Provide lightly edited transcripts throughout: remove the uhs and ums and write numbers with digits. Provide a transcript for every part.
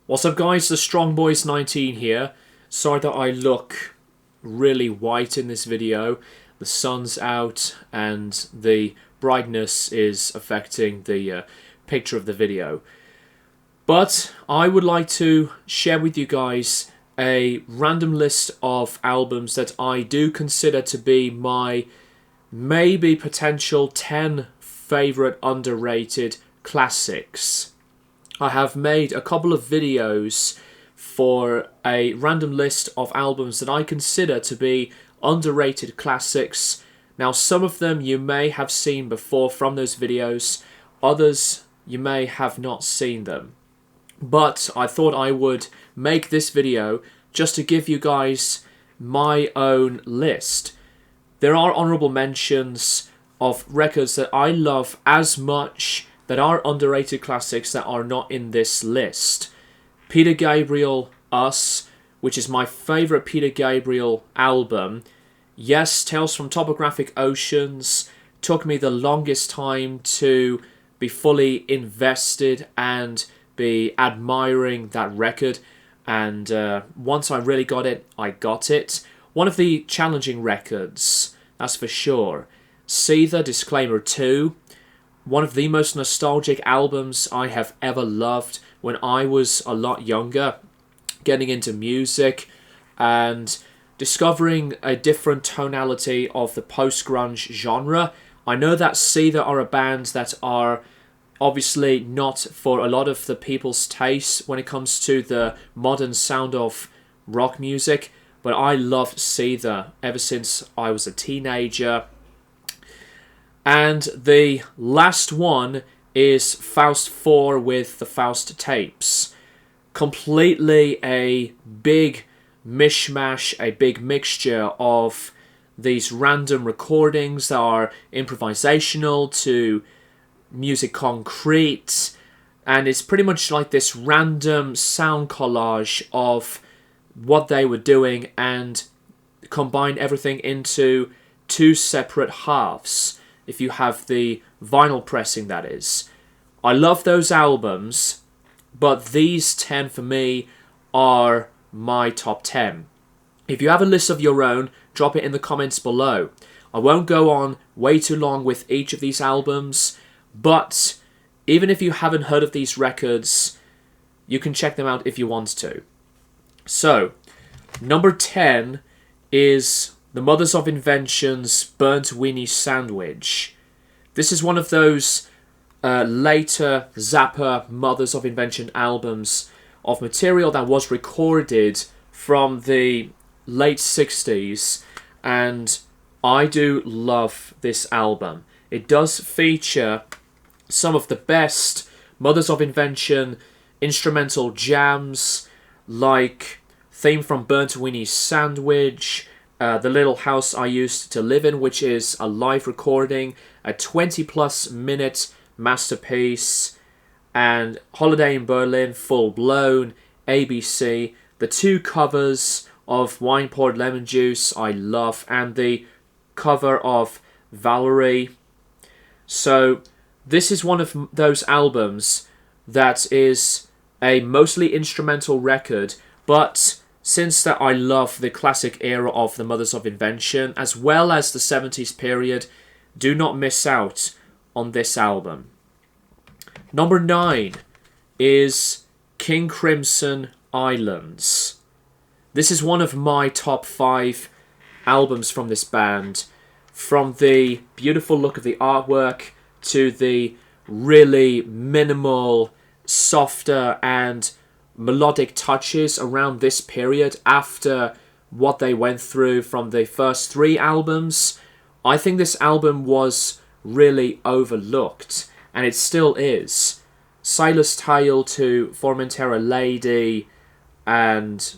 What's up guys, the Strong Boys 19 here. Sorry that I look really white in this video. The sun's out and the brightness is affecting the picture of the video. But I would like to share with you guys a random list of albums that I do consider to be my maybe potential 10 favourite underrated classics. I have made a couple of videos for a random list of albums that I consider to be underrated classics. Now, some of them you may have seen before from those videos, others you may have not seen them. But I thought I would make this video just to give you guys my own list. There are honourable mentions of records that I love as much that are underrated classics that are not in this list. Peter Gabriel, Us, which is my favourite Peter Gabriel album. Yes, Tales from Topographic Oceans took me the longest time to be fully invested and be admiring that record. And once I really got it, I got it. One of the challenging records, that's for sure. Seether, Disclaimer 2. One of the most nostalgic albums I have ever loved when I was a lot younger, getting into music and discovering a different tonality of the post-grunge genre. I know that Seether are a band that are obviously not for a lot of the people's taste when it comes to the modern sound of rock music, but I loved Seether ever since I was a teenager. And the last one is Faust 4 with the Faust tapes. Completely a big mishmash, a big mixture of these random recordings that are improvisational to music concrete. And it's pretty much like this random sound collage of what they were doing and combine everything into two separate halves. If you have the vinyl pressing, that is. I love those albums, but these 10 for me are my top 10. If you have a list of your own, drop it in the comments below. I won't go on way too long with each of these albums, but even if you haven't heard of these records, you can check them out if you want to. So, number 10 is The Mothers of Invention's Burnt Weeny Sandwich. This is one of those later Zappa Mothers of Invention albums of material that was recorded from the late 60s, and I do love this album. It does feature some of the best Mothers of Invention instrumental jams, like Theme from Burnt Weeny Sandwich, The Little House I Used to Live In, which is a live recording, a 20+ minute masterpiece, and Holiday in Berlin, Full Blown, ABC, the two covers of Wine Poured Lemon Juice I love, and the cover of Valerie. So this is one of those albums that is a mostly instrumental record, but since that I love the classic era of the Mothers of Invention, as well as the 70s period, do not miss out on this album. Number 9 is King Crimson Islands. This is one of my top 5 albums from this band. From the beautiful look of the artwork to the really minimal, softer and melodic touches around this period after what they went through from the first 3 albums. I think this album was really overlooked, and it still is. Sailor's Tale to Formentera Lady and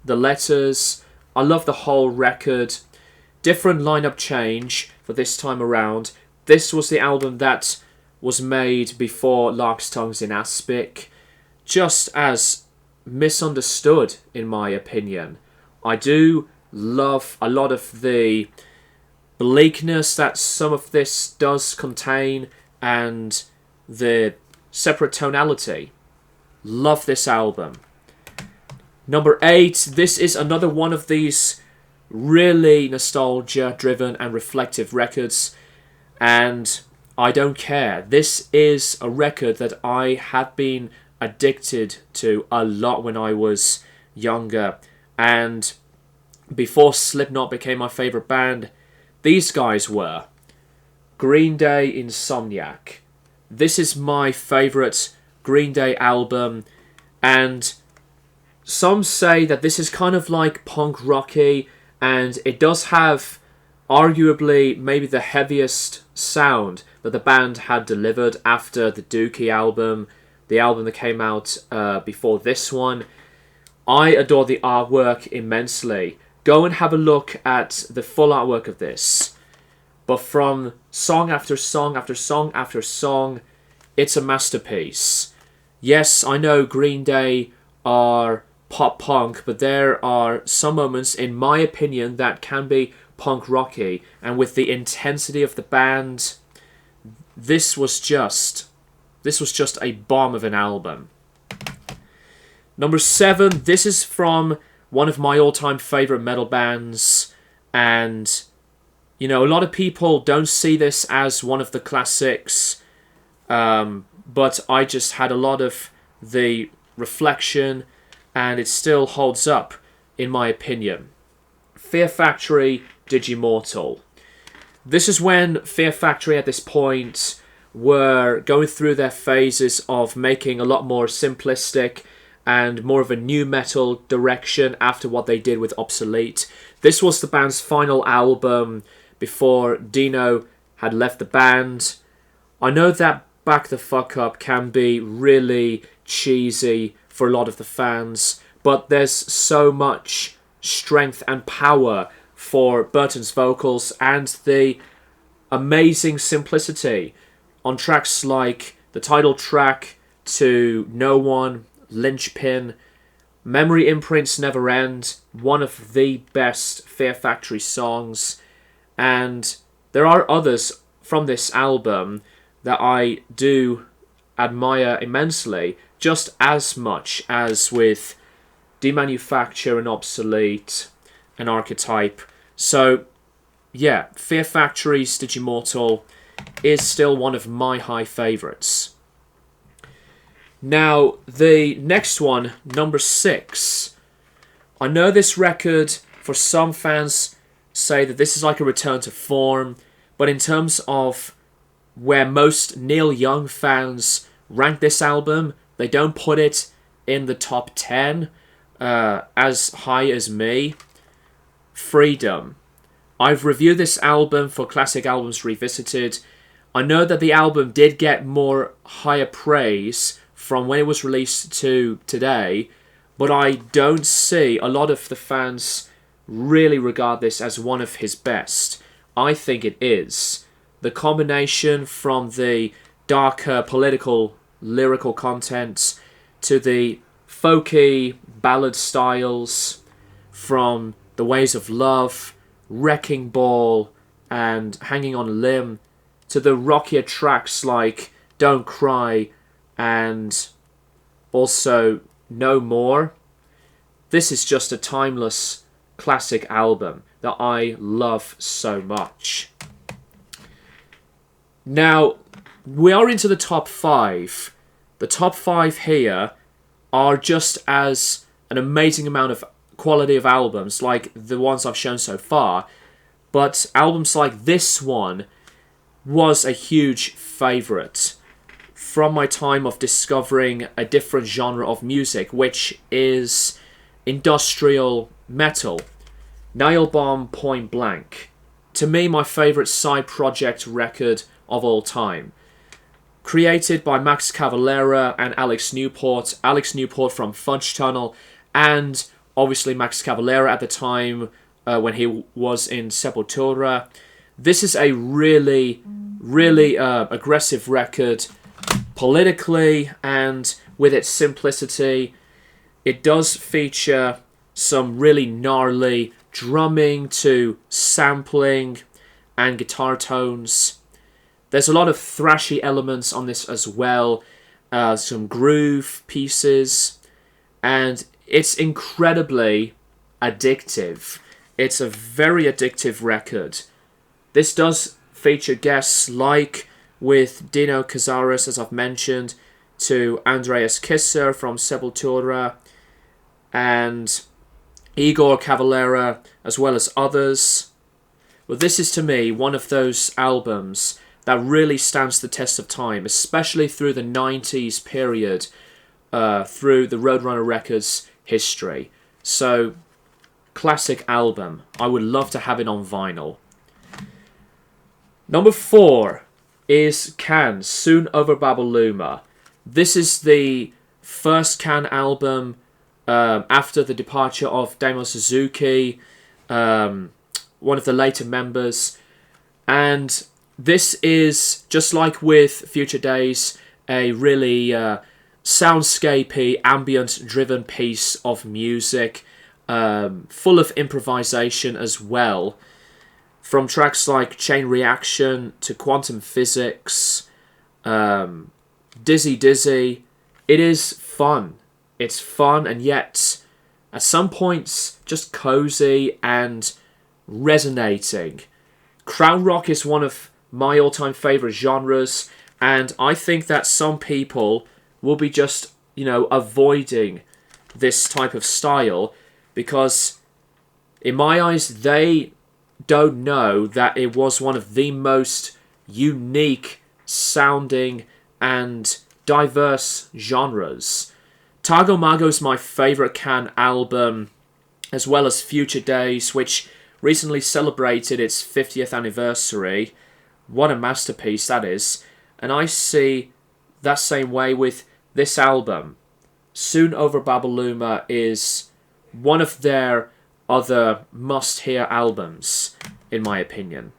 The Letters. I love the whole record. Different lineup change for this time around. This was the album that was made before Lark's Tongues in Aspic. Just as misunderstood, in my opinion. I do love a lot of the bleakness that some of this does contain and the separate tonality. Love this album. Number 8, this is another one of these really nostalgia-driven and reflective records, and I don't care. This is a record that I had been addicted to a lot when I was younger, and before Slipknot became my favourite band, these guys were. Green Day, Insomniac. This is my favourite Green Day album, and some say that this is kind of like punk rocky, and it does have arguably maybe the heaviest sound that the band had delivered after the Dookie album, the album that came out before this one. I adore the artwork immensely. Go and have a look at the full artwork of this. But from song after song after song after song, it's a masterpiece. Yes, I know Green Day are pop punk, but there are some moments, in my opinion, that can be punk rocky, and with the intensity of the band, this was just a bomb of an album. Number 7, this is from one of my all-time favorite metal bands, and you know, a lot of people don't see this as one of the classics, but I just had a lot of the reflection, and it still holds up in my opinion. Fear Factory, Digimortal. This is when Fear Factory at this point were going through their phases of making a lot more simplistic and more of a new metal direction after what they did with Obsolete. This was the band's final album before Dino had left the band. I know that Back the Fuck Up can be really cheesy for a lot of the fans, but there's so much strength and power for Burton's vocals and the amazing simplicity on tracks like the title track to No One, Linchpin, Memory Imprints Never End, one of the best Fear Factory songs, and there are others from this album that I do admire immensely, just as much as with Demanufacture and Obsolete and Archetype. So yeah, Fear Factory's Digimortal is still one of my high favourites. Now, the next one, number 6. I know this record, for some fans, say that this is like a return to form, but in terms of where most Neil Young fans rank this album, they don't put it in the top 10 as high as me. Freedom. I've reviewed this album for Classic Albums Revisited. I know that the album did get more higher praise from when it was released to today, but I don't see a lot of the fans really regard this as one of his best. I think it is. The combination from the darker political lyrical content to the folky ballad styles, from The Ways of Love, Wrecking Ball, and Hanging on a Limb, to the rockier tracks like Don't Cry and also No More. This is just a timeless classic album that I love so much. Now, we are into the top 5. The top 5 here are just as an amazing amount of quality of albums like the ones I've shown so far, but albums like this one was a huge favourite from my time of discovering a different genre of music, which is industrial metal. Nailbomb Point Blank. To me, my favourite side project record of all time. Created by Max Cavalera and Alex Newport. Alex Newport from Fudge Tunnel, and obviously Max Cavalera at the time when he was in Sepultura. This is a really aggressive record politically, and with its simplicity. It does feature some really gnarly drumming to sampling and guitar tones. There's a lot of thrashy elements on this as well, some groove pieces, and it's incredibly addictive. It's a very addictive record. This does feature guests like with Dino Cazares, as I've mentioned, to Andreas Kisser from Sepultura, and Igor Cavalera, as well as others. But this is, to me, one of those albums that really stands the test of time, especially through the 90s period, through the Roadrunner Records history. So, classic album. I would love to have it on vinyl. Number 4 is Can, Soon Over Babaluma. This is the first Can album after the departure of Damo Suzuki, one of the later members. And this is, just like with Future Days, a really soundscapey, ambient-driven piece of music, full of improvisation as well. From tracks like Chain Reaction to Quantum Physics, Dizzy Dizzy, it is fun. It's fun and yet, at some points, just cozy and resonating. Krautrock is one of my all-time favourite genres, and I think that some people will be just, avoiding this type of style because, in my eyes, they don't know that it was one of the most unique sounding and diverse genres. Tago Mago is my favourite Can album, as well as Future Days, which recently celebrated its 50th anniversary. What a masterpiece that is. And I see that same way with this album. Soon Over Babaluma is one of their other must-hear albums, in my opinion.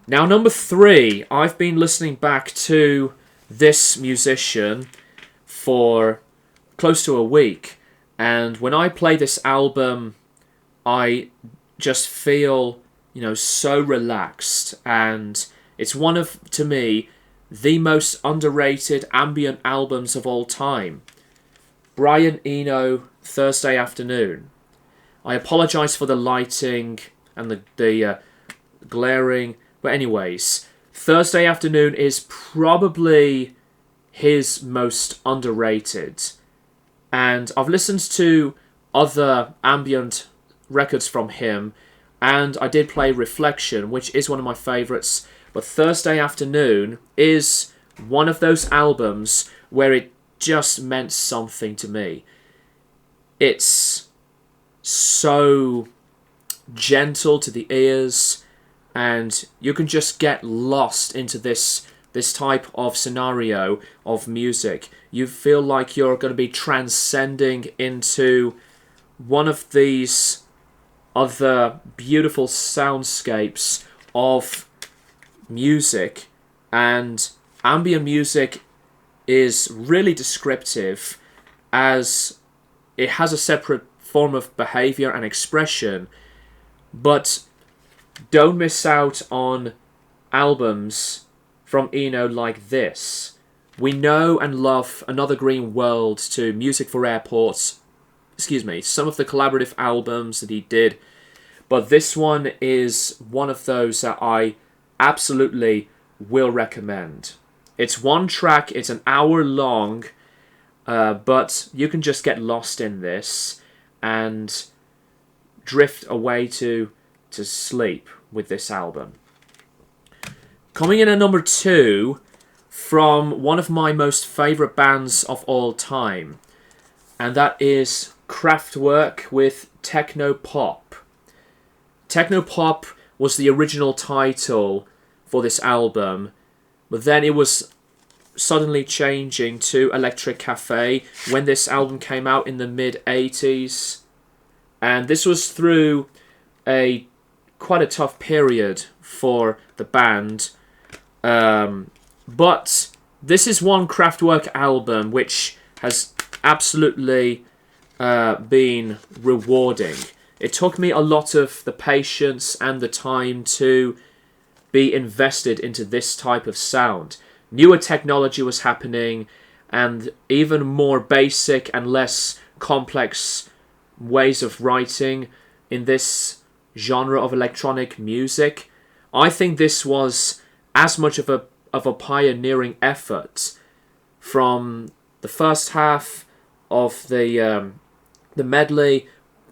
Now, number 3, I've been listening back to this musician for close to a week, and when I play this album, I just feel, so relaxed, and it's one of, to me, the most underrated ambient albums of all time. Brian Eno, Thursday Afternoon. I apologise for the lighting and the glaring, but anyways, Thursday Afternoon is probably his most underrated. And I've listened to other ambient records from him, and I did play Reflection, which is one of my favourites, but Thursday Afternoon is one of those albums where it just meant something to me. It's so gentle to the ears, and you can just get lost into this type of scenario of music. You feel like you're going to be transcending into one of these other beautiful soundscapes of music, and ambient music is really descriptive as it has a separate form of behavior and expression, but don't miss out on albums from Eno like this. We know and love Another Green World to Music for Airports, some of the collaborative albums that he did, but this one is one of those that I absolutely will recommend. It's one track, it's an hour long, but you can just get lost in this and drift away to sleep with this album. Coming in at number 2, from one of my most favourite bands of all time, and that is Kraftwerk with Techno Pop. Techno Pop was the original title for this album, but then it was suddenly changing to Electric Cafe when this album came out in the mid-80s. And this was through quite a tough period for the band. But this is one Kraftwerk album which has absolutely been rewarding. It took me a lot of the patience and the time to be invested into this type of sound. Newer technology was happening, and even more basic and less complex ways of writing in this genre of electronic music. I think this was as much of a pioneering effort from the first half of the medley,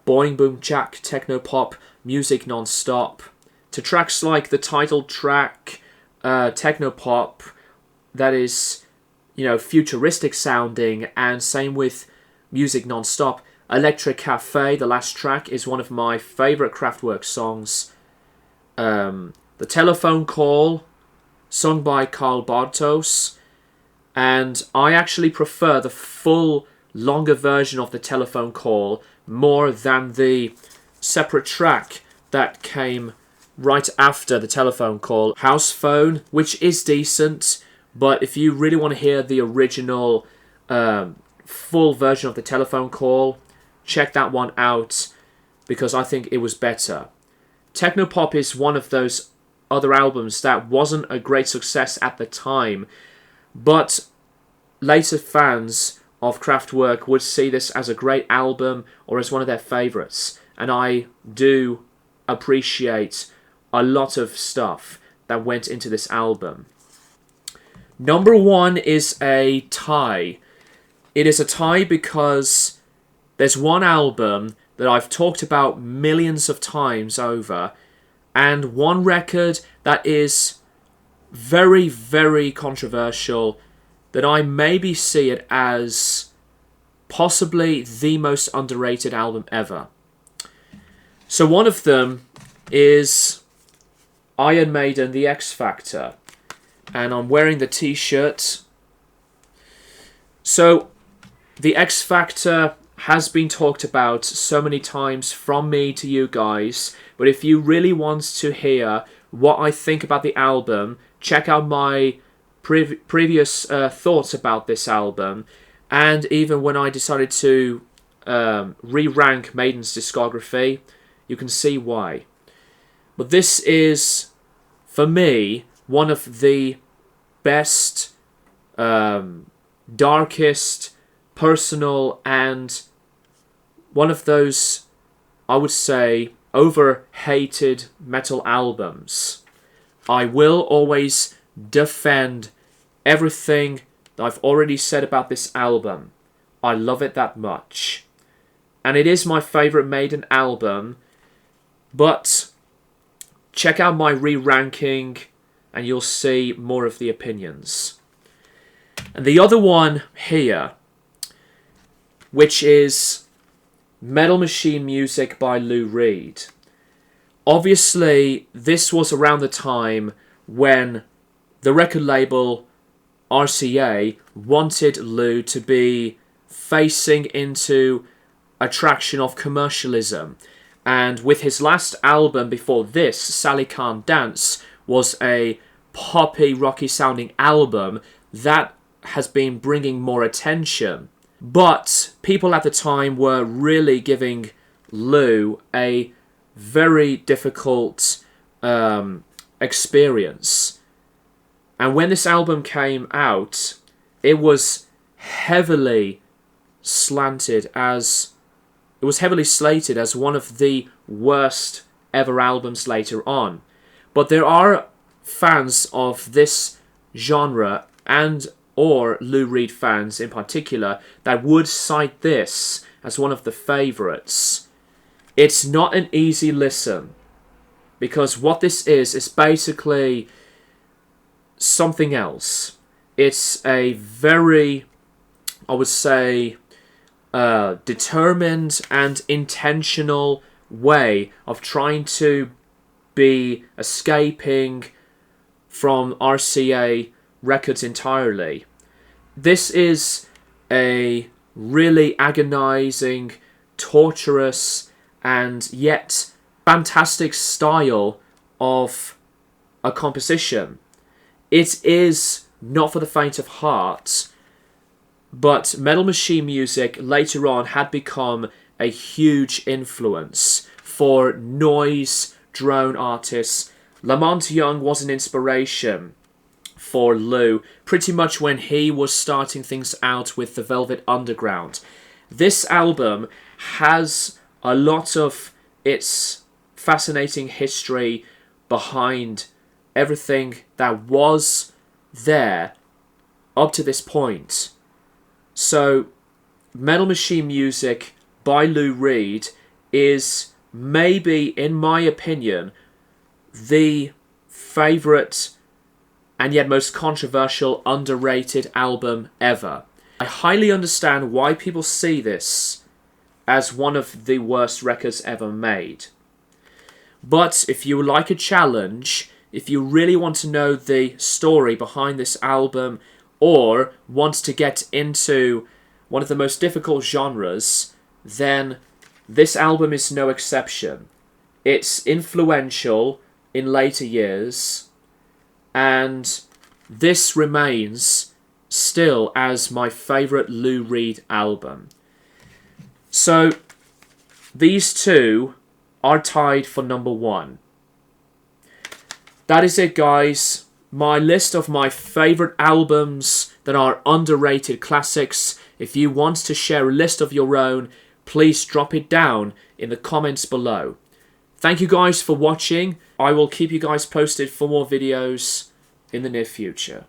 Boing Boom Jack, Techno Pop, music non-stop, to tracks like the title track, Techno Pop, that is, futuristic sounding, and same with music non-stop. Electric Cafe, the last track, is one of my favourite Kraftwerk songs. The Telephone Call, sung by Karl Bartos, and I actually prefer the full, longer version of the Telephone Call more than the separate track that came right after the Telephone Call, House Phone, which is decent, but if you really want to hear the original full version of the Telephone Call, check that one out, because I think it was better. Techno Pop is one of those other albums that wasn't a great success at the time, but later fans of Kraftwerk would see this as a great album or as one of their favourites, and I do appreciate a lot of stuff that went into this album. Number 1 is a tie. It is a tie because there's one album that I've talked about millions of times over, and one record that is very, very controversial, that I maybe see it as possibly the most underrated album ever. So one of them is Iron Maiden, The X Factor, and I'm wearing the t-shirt. So The X Factor has been talked about so many times from me to you guys, but if you really want to hear what I think about the album, check out my previous thoughts about this album, and even when I decided to re-rank Maiden's discography, you can see why. But this is, for me, one of the best, darkest, personal, and one of those, I would say, over-hated metal albums. I will always defend everything that I've already said about this album. I love it that much. And it is my favourite Maiden album, but check out my re-ranking and you'll see more of the opinions. And the other one here, which is Metal Machine Music by Lou Reed. Obviously, this was around the time when the record label RCA wanted Lou to be facing into a traction of commercialism. And with his last album before this, Sally Can't Dance, was a poppy, rocky sounding album that has been bringing more attention. But people at the time were really giving Lou a very difficult experience. And when this album came out, it was heavily slated as one of the worst ever albums later on. But there are fans of this genre and or Lou Reed fans in particular that would cite this as one of the favourites. It's not an easy listen, because what this is basically something else. It's a very, I would say, determined and intentional way of trying to be escaping from RCA Records entirely. This is a really agonizing, torturous, and yet fantastic style of a composition. It is not for the faint of heart, but Metal Machine Music later on had become a huge influence for noise drone artists. Lamont Young was an inspiration for Lou, pretty much when he was starting things out with the Velvet Underground. This album has a lot of its fascinating history behind everything that was there up to this point. So, Metal Machine Music by Lou Reed is maybe, in my opinion, the favourite and yet most controversial, underrated album ever. I highly understand why people see this as one of the worst records ever made. But if you like a challenge, if you really want to know the story behind this album, or want to get into one of the most difficult genres, then this album is no exception. It's influential in later years, and this remains still as my favourite Lou Reed album. So, these two are tied for number 1. That is it, guys. My list of my favourite albums that are underrated classics. If you want to share a list of your own, please drop it down in the comments below. Thank you guys for watching. I will keep you guys posted for more videos in the near future.